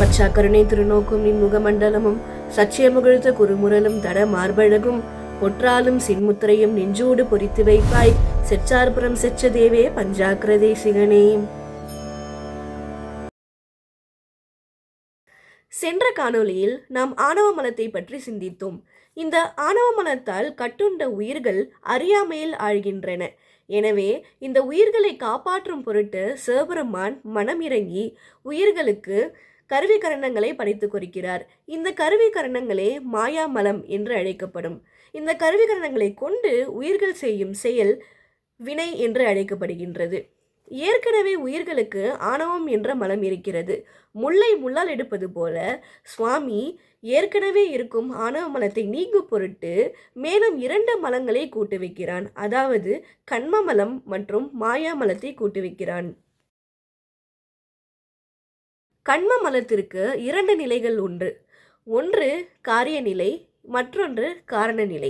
பச்சாக்கருணை திருநோக்கும் நின் முகமண்டலமும் சச்சியமுகிழ்த்த குறுமுரலும் தட மார்பழகும் ஒற்றாலும் சின்முத்திரையும் நெஞ்சோடு பொறித்து வைப்பாய் செச்சார்புறம் செச்ச தேவே பஞ்சாக்கிரதேசிகனே. சென்ற காணொளியில் நாம் ஆணவ மலத்தை பற்றி சிந்தித்தோம். இந்த ஆணவ மலத்தால் கட்டுண்ட உயிர்கள் அறியாமையில் ஆழ்கின்றன. எனவே இந்த உயிர்களை காப்பாற்றும் பொருட்டு சிவபெருமான் மனம் இறங்கி உயிர்களுக்கு கருவிகரணங்களை படைத்து கொடுக்கிறார். இந்த கருவிகரணங்களே மாயாமலம் என்று அழைக்கப்படும். இந்த கருவிகரணங்களை கொண்டு உயிர்கள் செய்யும் செயல் வினை என்று அழைக்கப்படுகின்றது. ஏற்கனவே உயிர்களுக்கு ஆணவம் என்ற மலம் இருக்கிறது. முல்லை முள்ளால் எடுப்பது போல சுவாமி ஏற்கனவே இருக்கும் ஆணவ மலத்தை நீங்கும் பொருட்டு மேலும் 2 மலங்களை கூட்டு வைக்கிறான். அதாவது கண்ம மலம் மற்றும் மாயா மலத்தை கூட்டு வைக்கிறான். கண்ம மலத்திற்கு 2 நிலைகள் உண்டு. ஒன்று காரிய நிலை, மற்றொன்று காரண நிலை.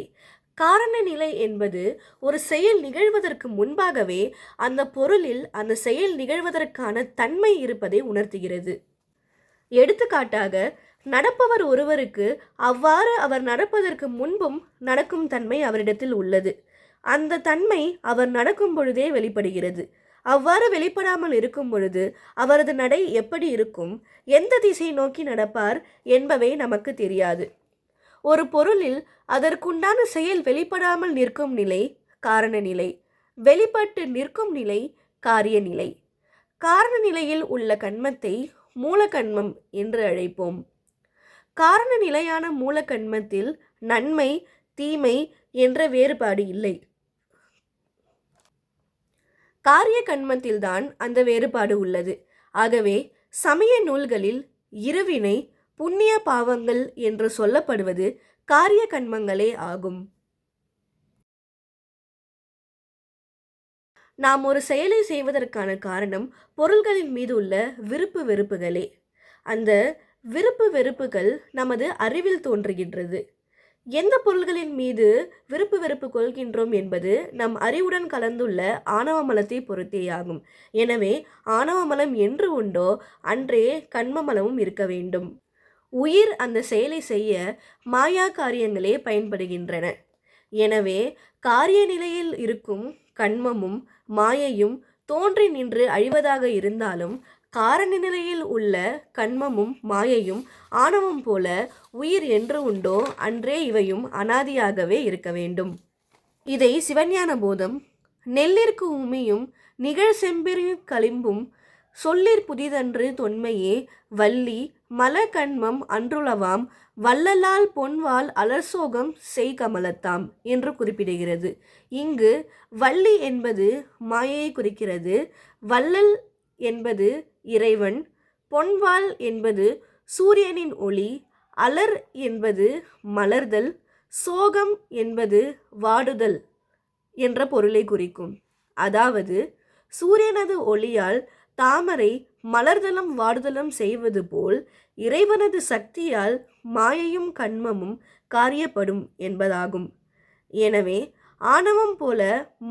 காரண நிலை என்பது ஒரு செயல் நிகழ்வதற்கு முன்பாகவே அந்த பொருளில் அந்த செயல் நிகழ்வதற்கான தன்மை இருப்பதை உணர்த்துகிறது. எடுத்துக்காட்டாக, நடப்பவர் ஒருவருக்கு அவ்வாறு அவர் நடப்பதற்கு முன்பும் நடக்கும் தன்மை அவரிடத்தில் உள்ளது. அந்த தன்மை அவர் நடக்கும் பொழுதே வெளிப்படுகிறது. அவ்வாறு வெளிப்படாமல் இருக்கும் பொழுது அவரது நடை எப்படி இருக்கும், எந்த திசை நோக்கி நடப்பார் என்பவை நமக்கு தெரியாது. ஒரு பொருளில் அதற்குண்டான செயல் வெளிப்படாமல் நிற்கும் நிலை காரண நிலை, வெளிப்பட்டு நிற்கும் நிலை காரிய நிலை. காரண நிலையில் உள்ள கண்மத்தை மூலக்கண்மம் என்று அழைப்போம். காரண நிலையான மூலக்கண்மத்தில் நன்மை தீமை என்ற வேறுபாடு இல்லை. காரிய கண்மத்தில்தான் அந்த வேறுபாடு உள்ளது. ஆகவே சமய நூல்களில் இருவினை புண்ணிய பாவங்கள் என்று சொல்லப்படுவது காரிய கண்மங்களே ஆகும். நாம் ஒரு செயலை செய்வதற்கான காரணம் பொருள்களின் மீது உள்ள விருப்பு வெறுப்புகளே. அந்த விருப்பு வெறுப்புகள் நமது அறிவில் தோன்றுகின்றது. எந்த பொருள்களின் மீது விருப்பு வெறுப்பு கொள்கின்றோம் என்பது நம் அறிவுடன் கலந்துள்ள ஆணவ மலத்தை பொறுத்தேயாகும். எனவே ஆணவ மலம் என்று உண்டோ அன்றே கண்ம மலமும் இருக்க வேண்டும். உயிர் அந்த செயலை செய்ய மாயா காரியங்களே பயன்படுகின்றன. எனவே காரிய நிலையில் இருக்கும் கண்மமும் மாயையும் தோன்றி நின்று அழிவதாக இருந்தாலும் காரண நிலையில் உள்ள கண்மமும் மாயையும் ஆணவம் போல உயிர் என்று உண்டோ அன்றே இவையும் அனாதியாகவே இருக்க வேண்டும். இதை சிவஞான போதம் நெல்லிற்கு உமியும் நிகழ் செம்பிரின் களிம்பும் சொல்லிற் புதிதன்று தொன்மையே வள்ளி மல கண்மம் அன்றுளவாம் வள்ளலால் பொன்வால் அலர்சோகம் செய் கமலத்தாம் என்று குறிப்பிடுகிறது. இங்கு வள்ளி என்பது மாயையை குறிக்கிறது. வள்ளல் என்பது இறைவன், பொன்வால் என்பது சூரியனின் ஒளி, அலர் என்பது மலர்தல், சோகம் என்பது வாடுதல் என்ற பொருளை குறிக்கும். அதாவது சூரியனது ஒளியால் தாமரை மலர்தலும் வாடுதலும் செய்வது போல் இறைவனது சக்தியால் மாயையும் கண்மமும் காரியப்படும் என்பதாகும். எனவே ஆணவம் போல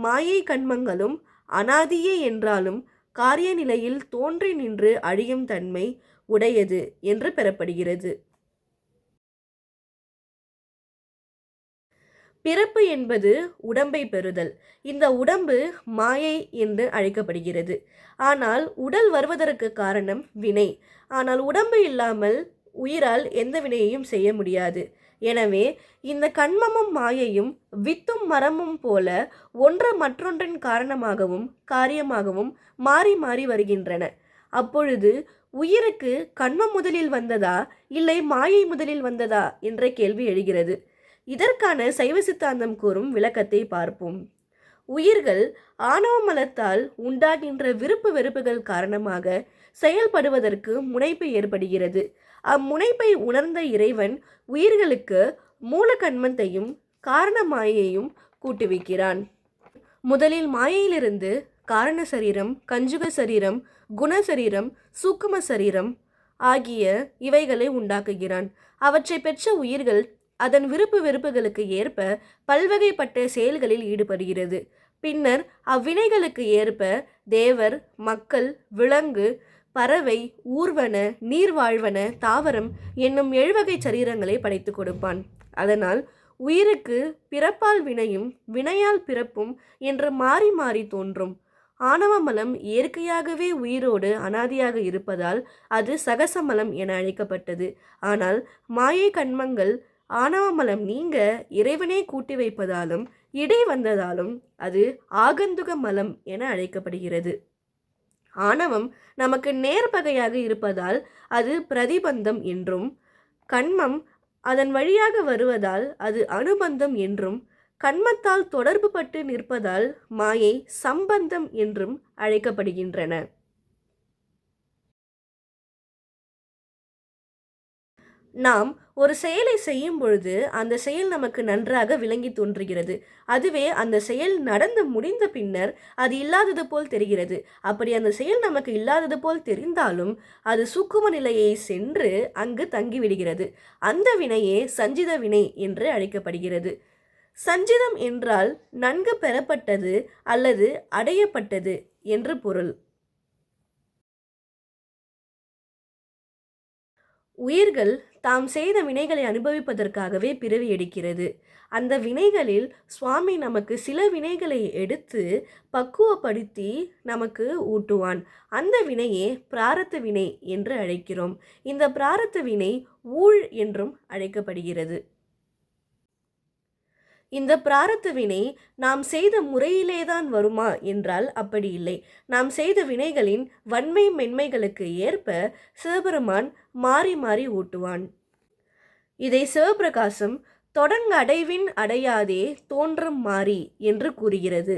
மாயை கண்மங்களும் அனாதியே என்றாலும் காரிய நிலையில் தோன்றி நின்று அழியும் தன்மை உடையது என்று பெறப்படுகிறது. பிறப்பு என்பது உடம்பை பெறுதல். இந்த உடம்பு மாயை என்று அழைக்கப்படுகிறது. ஆனால் உடல் வருவதற்கு காரணம் வினை. ஆனால் உடம்பு இல்லாமல் உயிரால் எந்த வினையையும் செய்ய முடியாது. எனவே இந்த கண்மமும் மாயையும் வித்தும் மரமும் போல ஒன்று மற்றொன்றின் காரணமாகவும் காரியமாகவும் மாறி மாறி வருகின்றன. அப்பொழுது உயிருக்கு கண்மம் முதலில் வந்ததா இல்லை மாயை முதலில் வந்ததா என்ற கேள்வி எழுகிறது. இதற்கான சைவ சித்தாந்தம் கூறும் விளக்கத்தை பார்ப்போம். உயிர்கள் ஆணவ மலத்தால் உண்டாகின்ற விருப்பு வெறுப்புகள் காரணமாக செயல்படுவதற்கு முனைப்பு ஏற்படுகிறது. அம்முனைப்பை உணர்ந்த இறைவன் உயிர்களுக்கு மூல கண்மத்தையும் காரண மாயையும் கூட்டுவிக்கிறான். முதலில் மாயையிலிருந்து காரண சரீரம், கஞ்சுக சரீரம், குண சரீரம், சூக்கும சரீரம் ஆகிய இவைகளை உண்டாக்குகிறான். அவற்றை பெற்ற உயிர்கள் அதன் விருப்பு வெறுப்புகளுக்கு ஏற்ப பல்வகைப்பட்ட செயல்களில் ஈடுபடுகிறது. பின்னர் அவ்வினைகளுக்கு ஏற்ப தேவர், மக்கள், விலங்கு, பறவை, ஊர்வன, நீர்வாழ்வன, தாவரம் என்னும் 7 வகை சரீரங்களை படைத்து கொடுப்பான். அதனால் உயிருக்கு பிறப்பால் வினையும் வினையால் பிறப்பும் என்று மாறி மாறி தோன்றும். ஆணவமலம் இயற்கையாகவே உயிரோடு அனாதியாக இருப்பதால் அது சகசமலம் என அழைக்கப்பட்டது. ஆனால் மாயை கண்மங்கள் ஆணவமலம் நீங்க இறைவனே கூட்டி வைப்பதாலும் இடை வந்ததாலும் அது ஆகந்துக மலம் என அழைக்கப்படுகிறது. ஆணவம் நமக்கு நேர்பகையாக இருப்பதால் அது பிரதிபந்தம் என்றும், கண்மம் அதன் வழியாக வருவதால் அது அனுபந்தம் என்றும், கண்மத்தால் தொடர்பு பட்டு நிற்பதால் மாயை சம்பந்தம் என்றும் அழைக்கப்படுகின்றன. நாம் ஒரு செயலை செய்யும் பொழுது அந்த செயல் நமக்கு நன்றாக விளங்கி தோன்றுகிறது. அதுவே அந்த செயல் நடந்து முடிந்த பின்னர் அது இல்லாதது போல் தெரிகிறது. அப்படி அந்த செயல் நமக்கு இல்லாதது போல் தெரிந்தாலும் அது சூக்கும நிலையை சென்று அங்கு தங்கிவிடுகிறது. அந்த வினையே சஞ்சித வினை என்று அழைக்கப்படுகிறது. சஞ்சிதம் என்றால் நன்கு பெறப்பட்டது அல்லது அடையப்பட்டது என்று பொருள். உயிர்கள் தாம் செய்த வினைகளை அனுபவிப்பதற்காகவே பிறவி எடுக்கிறது. அந்த வினைகளில் சுவாமி நமக்கு சில வினைகளை எடுத்து பக்குவப்படுத்தி நமக்கு ஊட்டுவான். அந்த வினையே பிராரத்த வினை என்று அழைக்கிறோம். இந்த பிராரத்த வினை ஊழ் என்றும் அழைக்கப்படுகிறது. இந்த பிராரத்த வினை நாம் செய்த முறையிலேதான் வருமா என்றால் அப்படி இல்லை. நாம் செய்த வினைகளின் வன்மை மென்மைகளுக்கு ஏற்ப சிவபெருமான் மாறி மாறி ஊட்டுவான். இதை சிவபிரகாசம் தொடங்க அடைவின் அடையாதே தோன்றும் மாறி என்று கூறுகிறது.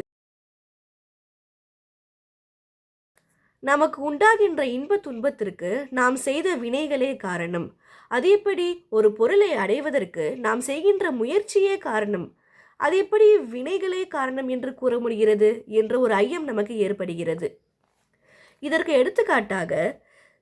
நமக்கு உண்டாகின்ற இன்ப துன்பத்திற்கு நாம் செய்த வினைகளே காரணம். அது எப்படி ஒரு பொருளை அடைவதற்கு நாம் செய்கின்ற முயற்சியே காரணம்? அது எப்படி வினைகளே காரணம் என்று கூற முடிகிறது என்ற ஒரு ஐயம் நமக்கு ஏற்படுகிறது. இதற்கு எடுத்துக்காட்டாக,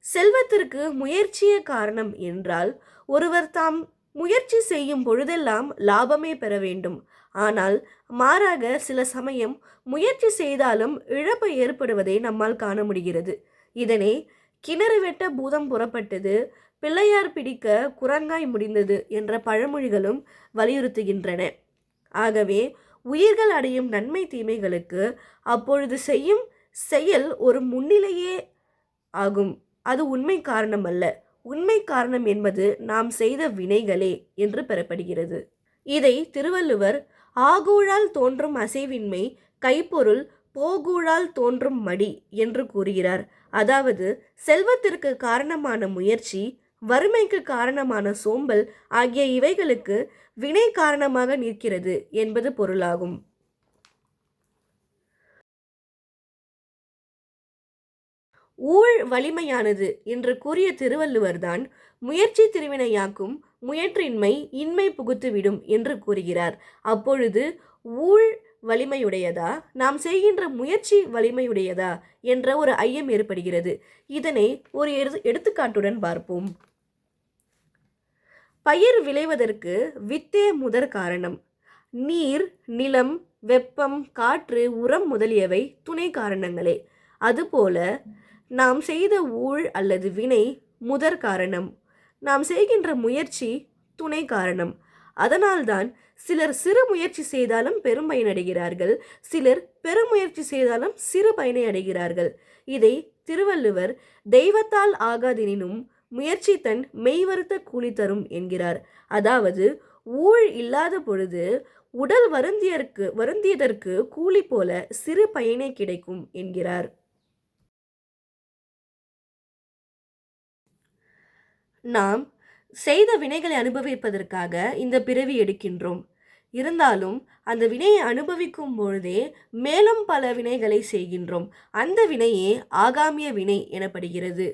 செல்வத்திற்கு முயற்சியே காரணம் என்றால் ஒருவர் தாம் முயற்சி செய்யும் பொழுதெல்லாம் லாபமே பெற வேண்டும். ஆனால் மாறாக சில சமயம் முயற்சி செய்தாலும் இழப்பு ஏற்படுவதை நம்மால் காண முடிகிறது. இதனை கிணறு வெட்ட பூதம் புறப்பட்டது, பிள்ளையார் பிடிக்க குரங்காய் முடிந்தது என்ற பழமொழிகளும் வலியுறுத்துகின்றன. ஆகவே உயிர்கள் அடையும் நன்மை தீமைகளுக்கு அப்பொழுது செய்யும் செயல் ஒரு முன்னிலையே ஆகும். அது உண்மை காரணம் அல்ல. உண்மை காரணம் என்பது நாம் செய்த வினைகளே என்று பெறப்படுகிறது. இதை திருவள்ளுவர் ஆகூழால் தோன்றும் அசைவின்மை கைப்பொருள் போகூழால் தோன்றும் மடி என்று கூறுகிறார். அதாவது செல்வத்திற்கு காரணமான முயற்சி, வறுமைக்கு காரணமான சோம்பல் ஆகிய இவைகளுக்கு வினை காரணமாக நிற்கிறது என்பது பொருளாகும். ஊழ் வலிமையானது என்று கூறிய திருவள்ளுவர்தான் முயற்சி திருவினையாக்கும், முயற்றின்மை இன்மை புகுத்துவிடும் என்று கூறுகிறார். அப்பொழுது ஊழ் வலிமையுடையதா, நாம் செய்கின்ற முயற்சி வலிமையுடையதா என்ற ஒரு ஐயம் ஏற்படுகிறது. இதனை ஒரு எடுத்துக்காட்டுடன் பார்ப்போம். பயிர் விளைவதற்கு வித்தே முதற் காரணம். நீர், நிலம், வெப்பம், காற்று, உரம் முதலியவை துணை காரணங்களே. அதுபோல நாம் செய்த ஊழ் அல்லது வினை முதற் காரணம். நாம் செய்கின்ற முயற்சி துணை காரணம். அதனால்தான் சிலர் சிறு முயற்சி செய்தாலும் பெரும் பயனடைகிறார்கள், சிலர் பெருமுயற்சி செய்தாலும் சிறு பயனை அடைகிறார்கள். இதை திருவள்ளுவர் தெய்வத்தால் ஆகாதெனினும் முயற்சி தன் மெய்வருத்த கூலி தரும் என்கிறார். அதாவது ஊழ் இல்லாத பொழுது உடல் வருந்தியதற்கு கூலி போல சிறு பயனே கிடைக்கும் என்கிறார். நாம் செய்த வினைகளை அனுபவிப்பதற்காக இந்த பிறவி எடுக்கின்றோம். இருந்தாலும் அந்த வினையை அனுபவிக்கும் பொழுதே மேலும் பல வினைகளை செய்கின்றோம். அந்த வினையே ஆகாமிய வினை எனப்படுகிறது.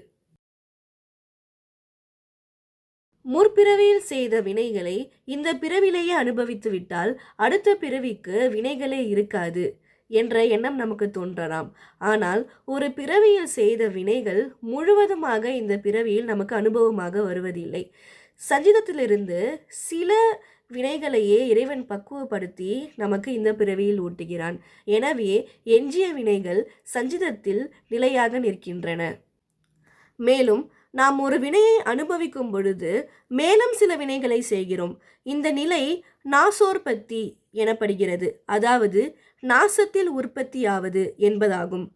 முற்பிறவியில் செய்த வினைகளை இந்த பிறவிலேயே அனுபவித்து விட்டால் அடுத்த பிறவிக்கு வினைகளே இருக்காது என்ற எண்ணம் நமக்கு தோன்றலாம். ஆனால் ஒரு பிறவியில் செய்த வினைகள் முழுவதுமாக இந்த பிறவியில் நமக்கு அனுபவமாக வருவதில்லை. சஞ்சிதத்திலிருந்து சில வினைகளையே இறைவன் பக்குவப்படுத்தி நமக்கு இந்த பிறவியில் ஊட்டுகிறான். எனவே எஞ்சிய வினைகள் சஞ்சிதத்தில் நிலையாக நிற்கின்றன. மேலும் நாம் ஒரு வினையை அனுபவிக்கும் பொழுது மேலும் சில வினைகளை செய்கிறோம். இந்த நிலை நாசோற்பத்தி எனப்படுகிறது. அதாவது நாசத்தில் உற்பத்தியாவது என்பதாகும்.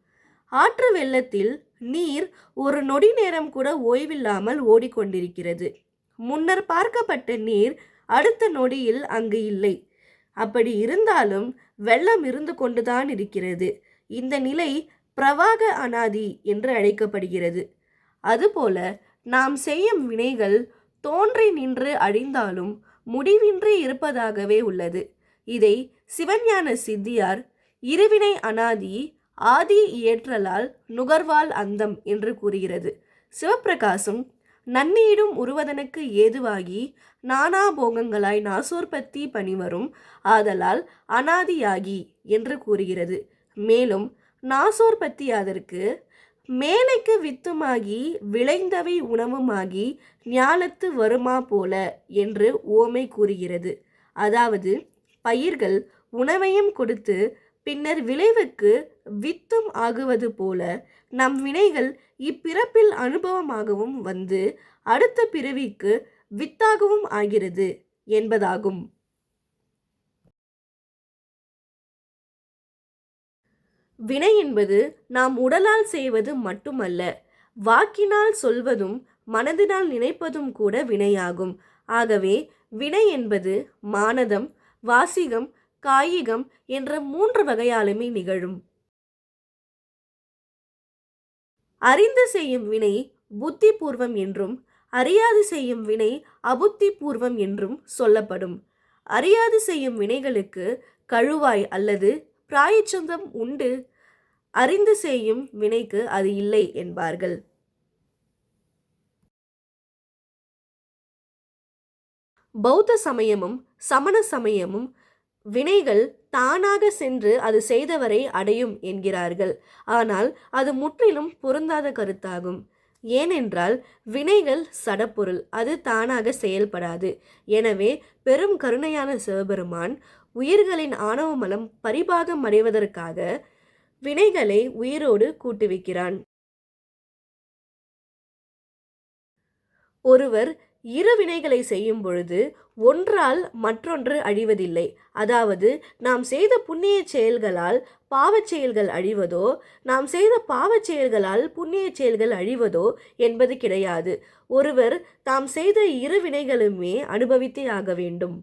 ஆற்று வெள்ளத்தில் நீர் ஒரு நொடி நேரம் கூட ஓய்வில்லாமல் ஓடிக்கொண்டிருக்கிறது. முன்னர் பார்க்கப்பட்ட நீர் அடுத்த நொடியில் அங்கு இல்லை. அப்படி இருந்தாலும் வெள்ளம் இருந்து கொண்டுதான் இருக்கிறது. இந்த நிலை பிரவாக அனாதி என்று அழைக்கப்படுகிறது. அதுபோல நாம் செய்யும் வினைகள் தோன்றி நின்று அழிந்தாலும் முடிவின்றி இருப்பதாகவே உள்ளது. இதை சிவஞான சித்தியார் இருவினை அனாதி ஆதி இயற்றலால் நுகர்வால் அந்தம் என்று கூறுகிறது. சிவப்பிரகாசம் நன்னீடும் உருவதனுக்கு ஏதுவாகி நானா போகங்களாய் நாசோற்பத்தி பணிவரும் ஆதலால் அனாதியாகி என்று கூறுகிறது. மேலும் நாசோற்பத்தி அதற்கு மேலைக்கு வித்துமாகி விளைந்தவை உணவுமாகி ஞாலத்து வருமா போல என்று ஓமை கூறுகிறது. அதாவது பயிர்கள் உணவையும் கொடுத்து பின்னர் விளைவுக்கு வித்தும் ஆகுவது போல நம் வினைகள் இப்பிறப்பில் அனுபவமாகவும் வந்து அடுத்த பிறவிக்கு வித்தாகவும் ஆகிறது என்பதாகும். வினை என்பது நாம் உடலால் செய்வது மட்டுமல்ல, வாக்கினால் சொல்வதும் மனதினால் நினைப்பதும் கூட வினையாகும். ஆகவே வினை என்பது மானதம், வாசிகம், காயிகம் என்ற 3 வகையாலுமே நிகழும். அறிந்து செய்யும் வினை புத்தி பூர்வம் என்றும் அறியாது செய்யும் வினை அபுத்தி பூர்வம் என்றும் சொல்லப்படும். அறியாது செய்யும் வினைகளுக்கு கழுவாய் அல்லது பிராயச்சித்தம் உண்டு. அறிந்து செய்யும் வினைக்கு அது இல்லை என்பார்கள். பௌத்த சமயமும் சமண சமயமும் வினைகள் தானாக சென்று அது செய்தவரை அடையும் என்கிறார்கள். ஆனால் அது முற்றிலும் பொருந்தாத கருத்தாகும். ஏனென்றால் வினைகள் சடப்பொருள், அது தானாக செயல்படாது. எனவே பெரும் கருணையான சிவபெருமான் உயிர்களின் ஆணவ மலம் பரிபாகம் அடைவதற்காக வினைகளை உயிரோடு கூட்டுவிக்கிறான். ஒருவர் 2 வினைகளை செய்யும் பொழுது ஒன்றால் மற்றொன்று அழிவதில்லை. அதாவது நாம் செய்த புண்ணிய செயல்களால் பாவச் செயல்கள் அழிவதோ நாம் செய்த பாவச் செயல்களால் புண்ணிய செயல்கள் அழிவதோ என்பது கிடையாது. ஒருவர் தாம் செய்த 2 வினைகளுமே அனுபவித்தே ஆக வேண்டும்.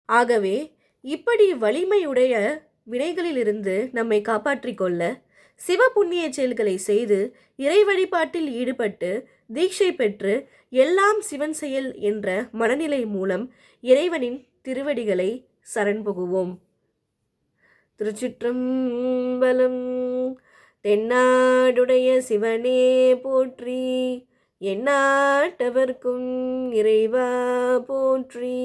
ஆகவே இப்படி வலிமையுடைய வினைகளிலிருந்து நம்மை காப்பாற்றிக் கொள்ள சிவ புண்ணிய செயல்களை செய்து இறை வழிபாட்டில் ஈடுபட்டு தீட்சை பெற்று எல்லாம் சிவன் செயல் என்ற மனநிலை மூலம் இறைவனின் திருவடிகளை சரண் புகுவோம். திருச்சிற்றம்பலம். தென்னாடுடைய சிவனே போற்றி, எந்நாட்டவர்க்கும் இறைவா போற்றி.